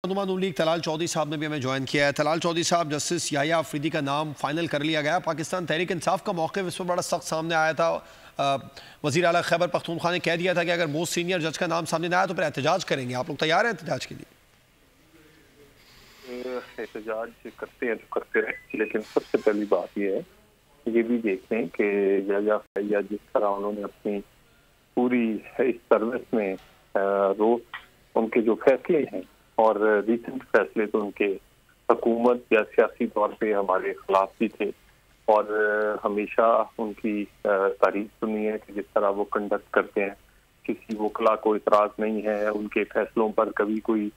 Numan league Talal Chaudhary साहब ने भी हमें ज्वाइन किया है। तलाल चौधरी साहब, जस्टिस याह्या अफरीदी का नाम फाइनल कर लिया गया। पाकिस्तान तहरीक इंसाफ का मौक़िफ़ इस पर बड़ा सख्त सामने आया था। वज़ीर आला खैबर पख्तूनख्वा ने कह दिया था कि अगर मोस्ट सीनियर जज का नाम सामने न आया तो फिर एहतजाज करेंगे। आप लोग तैयार हैं एहतजाज के लिए? एहतजाज करते हैं तो करते रहे, लेकिन सबसे पहली बात यह है ये भी देख लें कि याह्या जिस तरह उन्होंने अपनी पूरी इस सर्विस में उनके जो फैसले हैं और रिसेंट फैसले तो उनके हुकूमत या सियासी तौर पे हमारे खिलाफ भी थे और हमेशा उनकी तारीफ सुनी है कि जिस तरह वो कंडक्ट करते हैं। किसी वकला को इतराज नहीं है, उनके फैसलों पर कभी कोई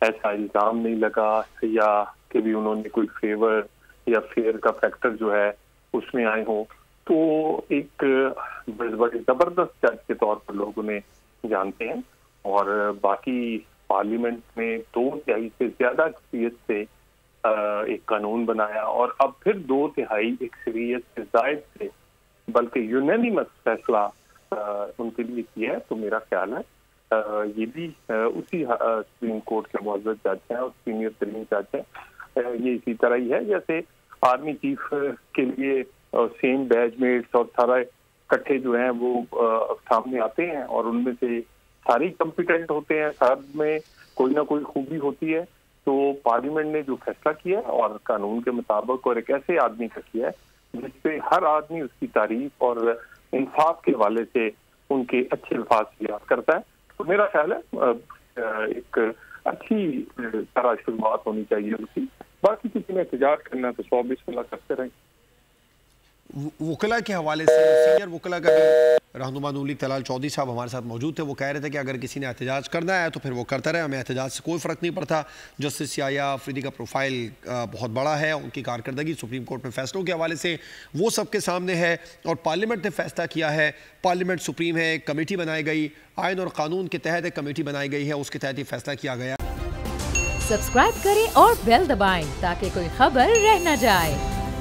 ऐसा इल्ज़ाम नहीं लगा या कभी उन्होंने कोई फेवर या फेयर का फैक्टर जो है उसमें आए हों। तो एक बड़े ज़बरदस्त जज के तौर पर लोग उन्हें जानते हैं और बाकी पार्लियामेंट में 2/3 से ज्यादा अक्सरियत से एक कानून बनाया और अब फिर 2/3 अक्सरियत से जायद से बल्कि यूनानिमस फैसला उनके लिए किया है। तो मेरा ख्याल है ये भी उसी सुप्रीम कोर्ट के मुअज़्ज़ज़ जज हैं और सीनियर तरीन जज हैं। ये इसी तरह ही है जैसे आर्मी चीफ के लिए सेम बैचमेट्स और सारा इकट्ठे जो हैं वो सामने आते हैं और उनमें से सारे कॉम्पिटेंट होते हैं, सब में कोई ना कोई खूबी होती है। तो पार्लियामेंट ने जो फैसला किया है और कानून के मुताबिक और एक ऐसे आदमी का किया है जिसपे हर आदमी उसकी तारीफ और इंसाफ के हवाले से उनके अच्छे अल्फाज याद करता है। तो मेरा ख्याल है एक अच्छी तरह शुरुआत होनी चाहिए उनकी। बाकी किसी ने एहतजाज करना तो 120 करते रहें। वकला के हवाले से सीनियर वकला का रहनुमा लीग तलाल चौधरी साहब हमारे साथ मौजूद थे। वो कह रहे थे कि अगर किसी ने एहतजाज करना है तो फिर वो करता रहे, हमें एहतजाज से कोई फ़र्क नहीं पड़ता। जस्टिस याह्या अफरीदी का प्रोफाइल बहुत बड़ा है, उनकी कारकर्दगी सुप्रीम कोर्ट में फ़ैसलों के हवाले से वो सबके सामने है और पार्लियामेंट ने फ़ैसला किया है। पार्लियामेंट सुप्रीम है, एक कमेटी बनाई गई, आइन और कानून के तहत एक कमेटी बनाई गई है, उसके तहत ये फैसला किया गया। सब्सक्राइब करें और बेल दबाएं ताकि कोई खबर रह न जाए।